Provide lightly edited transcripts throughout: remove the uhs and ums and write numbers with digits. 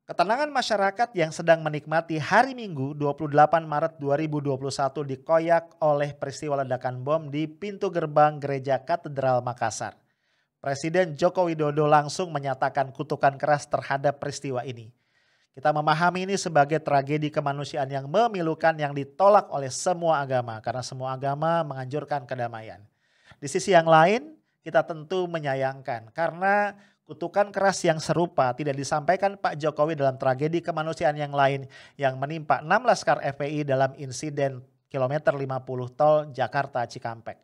Ketenangan masyarakat yang sedang menikmati hari Minggu 28 Maret 2021 dikoyak oleh peristiwa ledakan bom di pintu gerbang Gereja Katedral Makassar. Presiden Joko Widodo langsung menyatakan kutukan keras terhadap peristiwa ini. Kita memahami ini sebagai tragedi kemanusiaan yang memilukan yang ditolak oleh semua agama karena semua agama menganjurkan kedamaian. Di sisi yang lain, kita tentu menyayangkan karena kutukan keras yang serupa tidak disampaikan Pak Jokowi dalam tragedi kemanusiaan yang lain yang menimpa 6 laskar FPI dalam insiden kilometer 50 tol Jakarta Cikampek.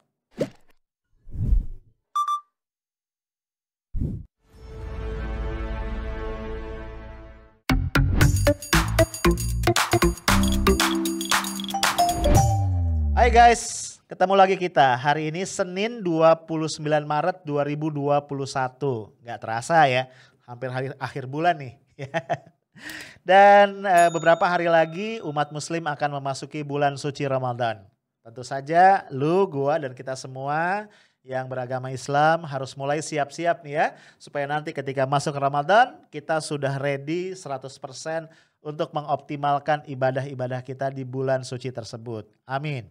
Hai guys, ketemu lagi kita. Hari ini Senin 29 Maret 2021. Gak terasa ya, hampir akhir bulan nih. Dan beberapa hari lagi umat muslim akan memasuki bulan suci Ramadan. Tentu saja lu, gua, dan kita semua yang beragama Islam harus mulai siap-siap nih ya. Supaya nanti ketika masuk Ramadan kita sudah ready 100% untuk mengoptimalkan ibadah-ibadah kita di bulan suci tersebut. Amin.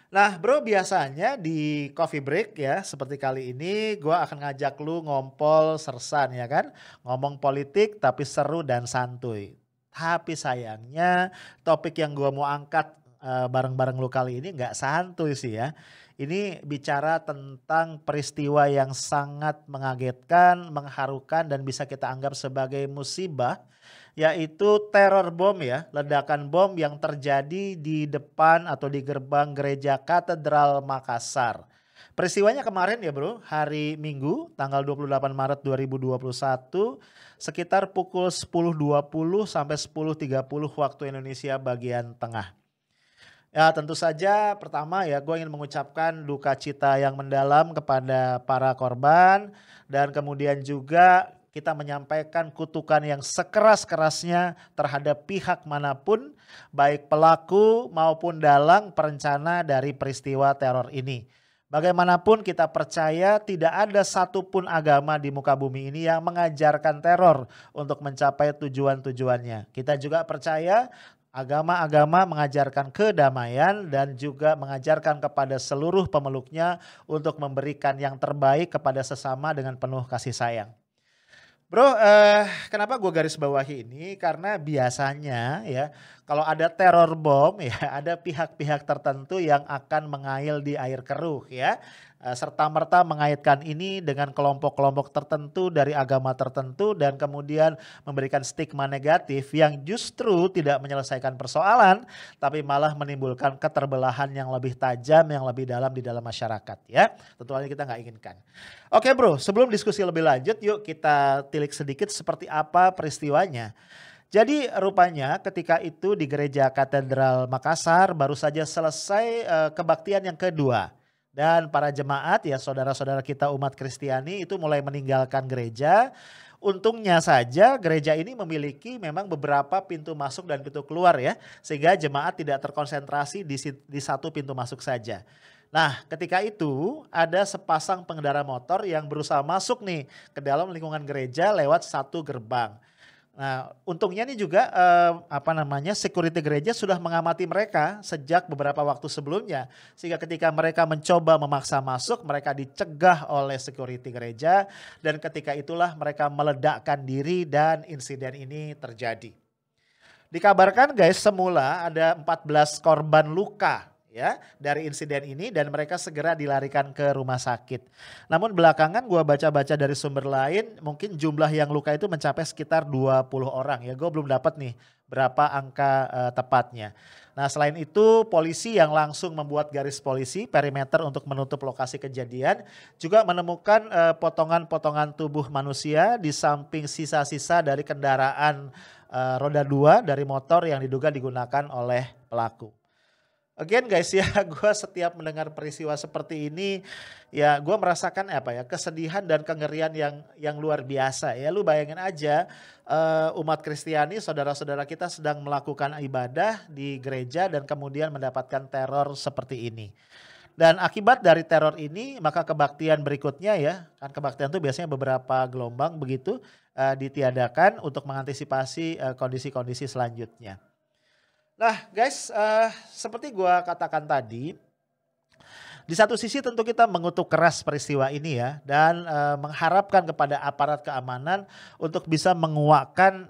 Nah bro, biasanya di coffee break ya seperti kali ini gue akan ngajak lu ngompol sersan ya kan. Ngomong politik tapi seru dan santuy. Tapi sayangnya topik yang gue mau angkat bareng-bareng lu kali ini gak santuy sih ya. Ini bicara tentang peristiwa yang sangat mengagetkan, mengharukan dan bisa kita anggap sebagai musibah. Yaitu teror bom ya, ledakan bom yang terjadi di depan atau di gerbang Gereja Katedral Makassar. Peristiwanya kemarin ya bro, hari Minggu tanggal 28 Maret 2021 sekitar pukul 10.20 sampai 10.30 waktu Indonesia bagian tengah. Ya tentu saja pertama ya gue ingin mengucapkan duka cita yang mendalam kepada para korban dan kemudian juga kita menyampaikan kutukan yang sekeras-kerasnya terhadap pihak manapun baik pelaku maupun dalang perencana dari peristiwa teror ini. Bagaimanapun kita percaya tidak ada satupun agama di muka bumi ini yang mengajarkan teror untuk mencapai tujuan-tujuannya. Kita juga percaya agama-agama mengajarkan kedamaian dan juga mengajarkan kepada seluruh pemeluknya untuk memberikan yang terbaik kepada sesama dengan penuh kasih sayang. Bro, kenapa gue garis bawahi ini? Karena biasanya ya kalau ada teror bom ya ada pihak-pihak tertentu yang akan mengail di air keruh ya. Serta-merta mengaitkan ini dengan kelompok-kelompok tertentu dari agama tertentu dan kemudian memberikan stigma negatif yang justru tidak menyelesaikan persoalan tapi malah menimbulkan keterbelahan yang lebih tajam, yang lebih dalam di dalam masyarakat ya. Tentu saja kita nggak inginkan. Oke bro, sebelum diskusi lebih lanjut yuk kita tilik sedikit seperti apa peristiwanya. Jadi rupanya ketika itu di Gereja Katedral Makassar baru saja selesai kebaktian yang kedua. Dan para jemaat ya saudara-saudara kita umat Kristiani itu mulai meninggalkan gereja. Untungnya saja gereja ini memiliki memang beberapa pintu masuk dan pintu keluar ya. Sehingga jemaat tidak terkonsentrasi di satu pintu masuk saja. Nah ketika itu ada sepasang pengendara motor yang berusaha masuk nih ke dalam lingkungan gereja lewat satu gerbang. Nah, untungnya nih juga security gereja sudah mengamati mereka sejak beberapa waktu sebelumnya. Sehingga ketika mereka mencoba memaksa masuk, mereka dicegah oleh security gereja dan ketika itulah mereka meledakkan diri dan insiden ini terjadi. Dikabarkan guys semula ada 14 korban luka ya dari insiden ini dan mereka segera dilarikan ke rumah sakit. Namun belakangan gua baca-baca dari sumber lain mungkin jumlah yang luka itu mencapai sekitar 20 orang ya. Gue belum dapat nih berapa angka tepatnya. Nah selain itu polisi yang langsung membuat garis polisi perimeter untuk menutup lokasi kejadian juga menemukan potongan-potongan tubuh manusia di samping sisa-sisa dari kendaraan roda 2 dari motor yang diduga digunakan oleh pelaku. Again guys ya, gue setiap mendengar peristiwa seperti ini ya gue merasakan kesedihan dan kengerian yang luar biasa ya. Lu bayangin aja umat Kristiani, saudara-saudara kita sedang melakukan ibadah di gereja dan kemudian mendapatkan teror seperti ini. Dan akibat dari teror ini maka kebaktian berikutnya ya, kan kebaktian itu biasanya beberapa gelombang begitu. ditiadakan untuk mengantisipasi kondisi-kondisi selanjutnya. Nah guys, seperti gua katakan tadi, di satu sisi tentu kita mengutuk keras peristiwa ini ya dan mengharapkan kepada aparat keamanan untuk bisa menguakkan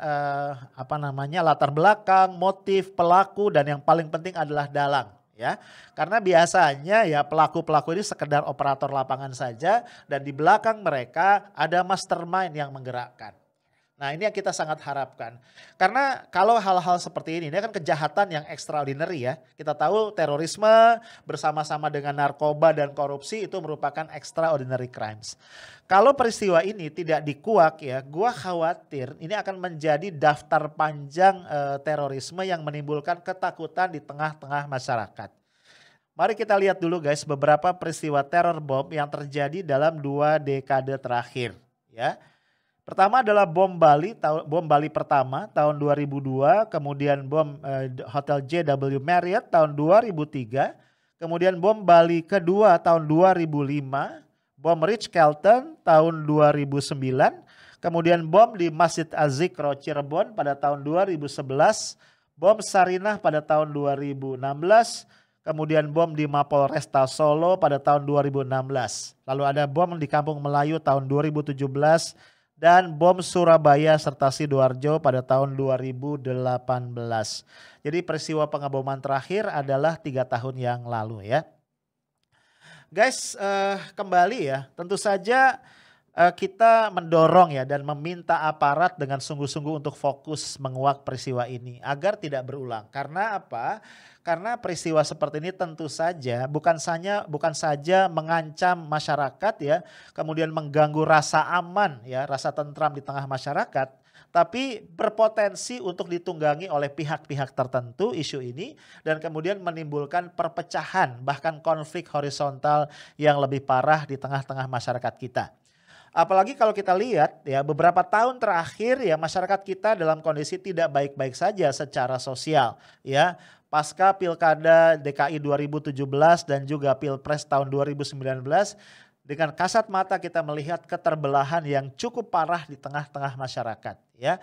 latar belakang, motif pelaku dan yang paling penting adalah dalang ya. Karena biasanya ya pelaku-pelaku ini sekedar operator lapangan saja dan di belakang mereka ada mastermind yang menggerakkan. Nah ini yang kita sangat harapkan. Karena kalau hal-hal seperti ini kan kejahatan yang extraordinary ya. Kita tahu terorisme bersama-sama dengan narkoba dan korupsi itu merupakan extraordinary crimes. Kalau peristiwa ini tidak dikuak ya, gua khawatir ini akan menjadi daftar panjang terorisme yang menimbulkan ketakutan di tengah-tengah masyarakat. Mari kita lihat dulu guys beberapa peristiwa teror bom yang terjadi dalam 2 dekade terakhir ya. Pertama adalah bom Bali pertama tahun 2002, kemudian bom Hotel JW Marriott tahun 2003, kemudian bom Bali kedua tahun 2005, bom Ritz-Carlton tahun 2009, kemudian bom di Masjid Az-Zikro Cirebon pada tahun 2011, bom Sarinah pada tahun 2016, kemudian bom di Mapolresta Solo pada tahun 2016. Lalu ada bom di Kampung Melayu tahun 2017, dan bom Surabaya serta Sidoarjo pada tahun 2018. Jadi peristiwa pengeboman terakhir adalah 3 tahun yang lalu ya. Guys, kembali ya, tentu saja kita mendorong ya dan meminta aparat dengan sungguh-sungguh untuk fokus menguak peristiwa ini agar tidak berulang. Karena apa? Karena peristiwa seperti ini tentu saja bukan saja mengancam masyarakat ya, kemudian mengganggu rasa aman ya, rasa tentram di tengah masyarakat, tapi berpotensi untuk ditunggangi oleh pihak-pihak tertentu isu ini dan kemudian menimbulkan perpecahan bahkan konflik horizontal yang lebih parah di tengah-tengah masyarakat kita. Apalagi kalau kita lihat ya beberapa tahun terakhir ya masyarakat kita dalam kondisi tidak baik-baik saja secara sosial ya. Pasca Pilkada DKI 2017 dan juga Pilpres tahun 2019 dengan kasat mata kita melihat keterbelahan yang cukup parah di tengah-tengah masyarakat ya.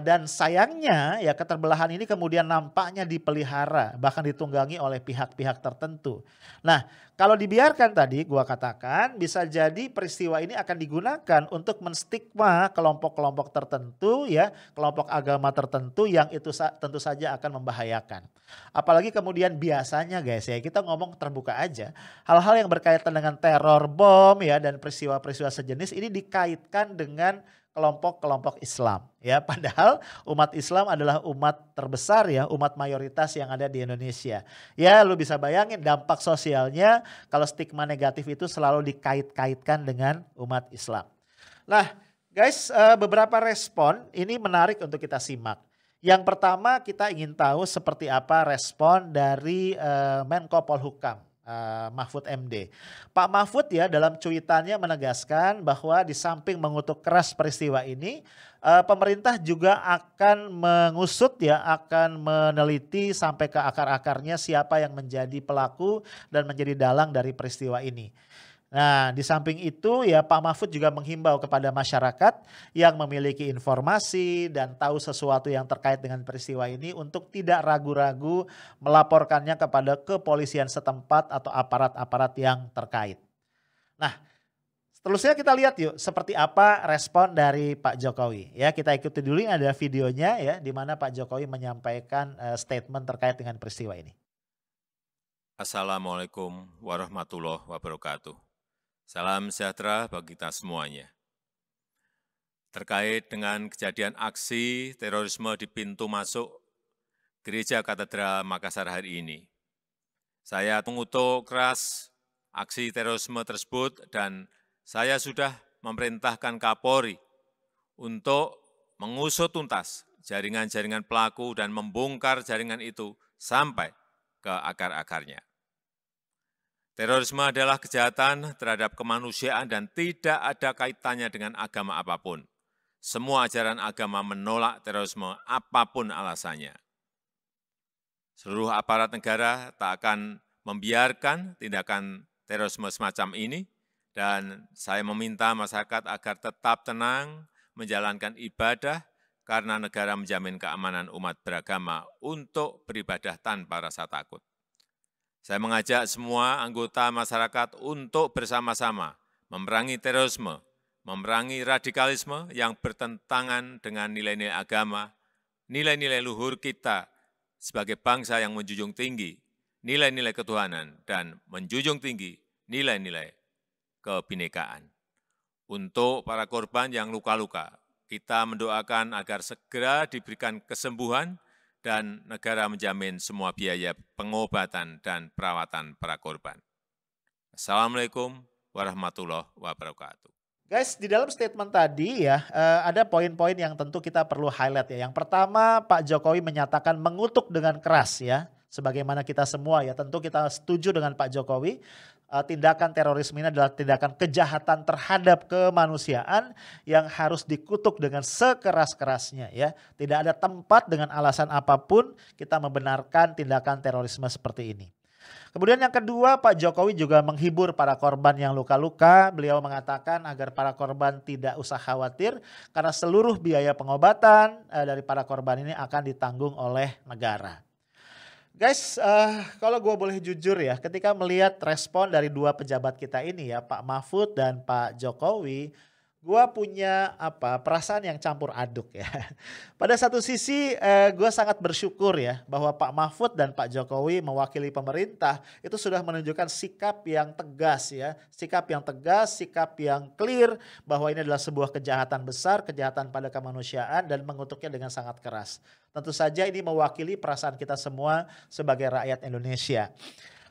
Dan sayangnya ya keterbelahan ini kemudian nampaknya dipelihara bahkan ditunggangi oleh pihak-pihak tertentu. Nah, kalau dibiarkan tadi gua katakan bisa jadi peristiwa ini akan digunakan untuk menstigma kelompok-kelompok tertentu ya, kelompok agama tertentu yang itu tentu saja akan membahayakan. Apalagi kemudian biasanya guys ya kita ngomong terbuka aja, hal-hal yang berkaitan dengan teror bom ya dan peristiwa-peristiwa sejenis ini dikaitkan dengan kelompok-kelompok Islam ya, padahal umat Islam adalah umat terbesar ya, umat mayoritas yang ada di Indonesia. Ya lu bisa bayangin dampak sosialnya kalau stigma negatif itu selalu dikait-kaitkan dengan umat Islam. Nah guys, beberapa respon ini menarik untuk kita simak. Yang pertama kita ingin tahu seperti apa respon dari Menko Polhukam. Mahfud MD. Pak Mahfud ya dalam cuitannya menegaskan bahwa di samping mengutuk keras peristiwa ini, pemerintah juga akan mengusut ya, akan meneliti sampai ke akar-akarnya siapa yang menjadi pelaku dan menjadi dalang dari peristiwa ini. Nah di samping itu ya Pak Mahfud juga menghimbau kepada masyarakat yang memiliki informasi dan tahu sesuatu yang terkait dengan peristiwa ini untuk tidak ragu-ragu melaporkannya kepada kepolisian setempat atau aparat-aparat yang terkait. Nah seterusnya kita lihat yuk seperti apa respon dari Pak Jokowi. Ya kita ikuti dulu, ini ada videonya ya di mana Pak Jokowi menyampaikan statement terkait dengan peristiwa ini. Assalamualaikum warahmatullahi wabarakatuh. Salam sejahtera bagi kita semuanya. Terkait dengan kejadian aksi terorisme di pintu masuk Gereja Katedral Makassar hari ini, saya mengutuk keras aksi terorisme tersebut dan saya sudah memerintahkan Kapolri untuk mengusut tuntas jaringan-jaringan pelaku dan membongkar jaringan itu sampai ke akar-akarnya. Terorisme adalah kejahatan terhadap kemanusiaan dan tidak ada kaitannya dengan agama apapun. Semua ajaran agama menolak terorisme apapun alasannya. Seluruh aparat negara tak akan membiarkan tindakan terorisme semacam ini dan saya meminta masyarakat agar tetap tenang, menjalankan ibadah karena negara menjamin keamanan umat beragama untuk beribadah tanpa rasa takut. Saya mengajak semua anggota masyarakat untuk bersama-sama memerangi terorisme, memerangi radikalisme yang bertentangan dengan nilai-nilai agama, nilai-nilai luhur kita sebagai bangsa yang menjunjung tinggi nilai-nilai ketuhanan dan menjunjung tinggi nilai-nilai kebinekaan. Untuk para korban yang luka-luka, kita mendoakan agar segera diberikan kesembuhan dan negara menjamin semua biaya pengobatan dan perawatan para korban. Assalamualaikum warahmatullahi wabarakatuh. Guys, di dalam statement tadi ya, ada poin-poin yang tentu kita perlu highlight ya. Yang pertama, Pak Jokowi menyatakan mengutuk dengan keras ya, sebagaimana kita semua ya, tentu kita setuju dengan Pak Jokowi. Tindakan terorisme ini adalah tindakan kejahatan terhadap kemanusiaan yang harus dikutuk dengan sekeras-kerasnya ya. Tidak ada tempat dengan alasan apapun kita membenarkan tindakan terorisme seperti ini. Kemudian yang kedua, Pak Jokowi juga menghibur para korban yang luka-luka. Beliau mengatakan agar para korban tidak usah khawatir karena seluruh biaya pengobatan dari para korban ini akan ditanggung oleh negara. Guys, kalau gue boleh jujur ya, ketika melihat respon dari dua pejabat kita ini ya, Pak Mahfud dan Pak Jokowi, gue punya perasaan yang campur aduk ya. Pada satu sisi gue sangat bersyukur ya bahwa Pak Mahfud dan Pak Jokowi mewakili pemerintah itu sudah menunjukkan sikap yang tegas ya. Sikap yang tegas, sikap yang clear bahwa ini adalah sebuah kejahatan besar, kejahatan pada kemanusiaan dan mengutuknya dengan sangat keras. Tentu saja ini mewakili perasaan kita semua sebagai rakyat Indonesia.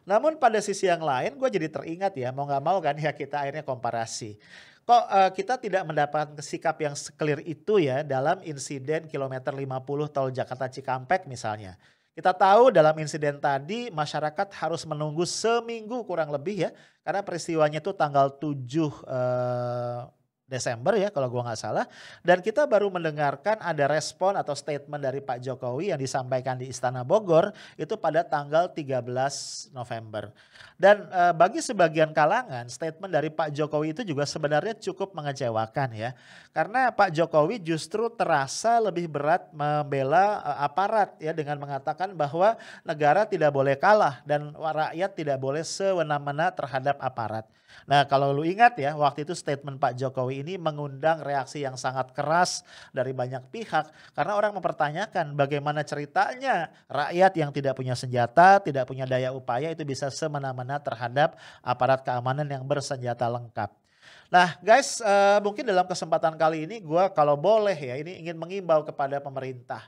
Namun pada sisi yang lain gue jadi teringat ya, mau gak mau kan ya kita akhirnya komparasi. Kok kita tidak mendapatkan sikap yang clear itu ya dalam insiden kilometer 50 tol Jakarta Cikampek misalnya. Kita tahu dalam insiden tadi masyarakat harus menunggu seminggu kurang lebih ya. Karena peristiwanya itu tanggal 7 Desember ya kalau gua nggak salah. Dan kita baru mendengarkan ada respon atau statement dari Pak Jokowi yang disampaikan di Istana Bogor itu pada tanggal 13 November. Dan bagi sebagian kalangan statement dari Pak Jokowi itu juga sebenarnya cukup mengecewakan ya. Karena Pak Jokowi justru terasa lebih berat membela aparat ya dengan mengatakan bahwa negara tidak boleh kalah dan rakyat tidak boleh sewenang-wenang terhadap aparat. Nah kalau lu ingat ya waktu itu statement Pak Jokowi ini mengundang reaksi yang sangat keras dari banyak pihak. Karena orang mempertanyakan bagaimana ceritanya rakyat yang tidak punya senjata, tidak punya daya upaya itu bisa semena-mena terhadap aparat keamanan yang bersenjata lengkap. Nah guys mungkin dalam kesempatan kali ini gue kalau boleh ya ini ingin mengimbau kepada pemerintah.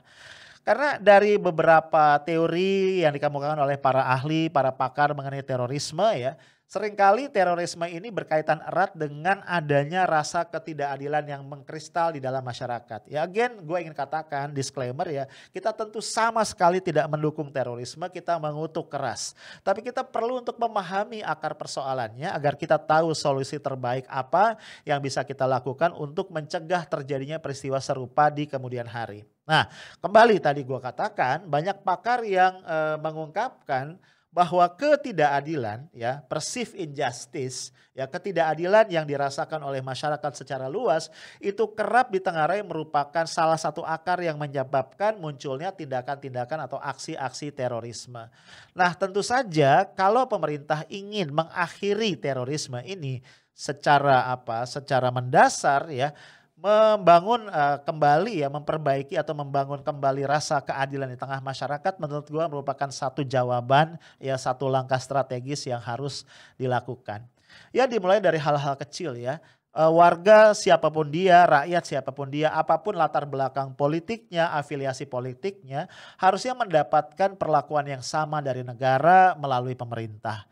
Karena dari beberapa teori yang dikemukakan oleh para ahli, para pakar mengenai terorisme ya. Seringkali terorisme ini berkaitan erat dengan adanya rasa ketidakadilan yang mengkristal di dalam masyarakat. Ya again gue ingin katakan disclaimer ya. Kita tentu sama sekali tidak mendukung terorisme, kita mengutuk keras. Tapi kita perlu untuk memahami akar persoalannya agar kita tahu solusi terbaik apa yang bisa kita lakukan untuk mencegah terjadinya peristiwa serupa di kemudian hari. Nah kembali tadi gue katakan banyak pakar yang mengungkapkan bahwa ketidakadilan ya perceived injustice ya ketidakadilan yang dirasakan oleh masyarakat secara luas itu kerap ditengarai merupakan salah satu akar yang menyebabkan munculnya tindakan-tindakan atau aksi-aksi terorisme. Nah tentu saja kalau pemerintah ingin mengakhiri terorisme ini secara mendasar ya membangun kembali ya memperbaiki atau membangun kembali rasa keadilan di tengah masyarakat menurut gue merupakan satu jawaban ya satu langkah strategis yang harus dilakukan. Ya dimulai dari hal-hal kecil ya. Warga siapapun dia, rakyat siapapun dia, apapun latar belakang politiknya, afiliasi politiknya harusnya mendapatkan perlakuan yang sama dari negara melalui pemerintah.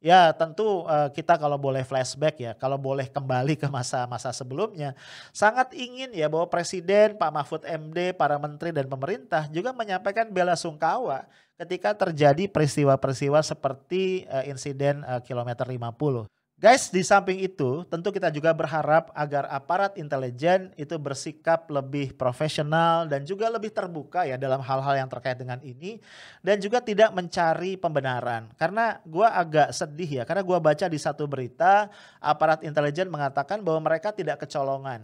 Ya tentu kita kalau boleh flashback ya, kalau boleh kembali ke masa-masa sebelumnya. Sangat ingin ya bahwa Presiden, Pak Mahfud MD, para menteri dan pemerintah juga menyampaikan bela sungkawa ketika terjadi peristiwa-peristiwa seperti insiden kilometer 50. Guys di samping itu tentu kita juga berharap agar aparat intelijen itu bersikap lebih profesional dan juga lebih terbuka ya dalam hal-hal yang terkait dengan ini. Dan juga tidak mencari pembenaran. Karena gue agak sedih ya karena gue baca di satu berita aparat intelijen mengatakan bahwa mereka tidak kecolongan.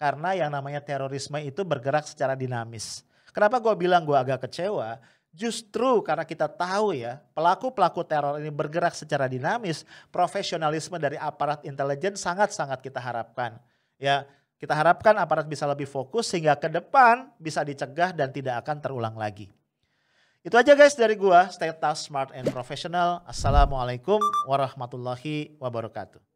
Karena yang namanya terorisme itu bergerak secara dinamis. Kenapa gue bilang gue agak kecewa? Justru karena kita tahu ya, pelaku-pelaku teror ini bergerak secara dinamis, profesionalisme dari aparat intelijen sangat-sangat kita harapkan. Ya, kita harapkan aparat bisa lebih fokus sehingga ke depan bisa dicegah dan tidak akan terulang lagi. Itu aja guys dari gua, stay tough, smart and professional. Assalamualaikum warahmatullahi wabarakatuh.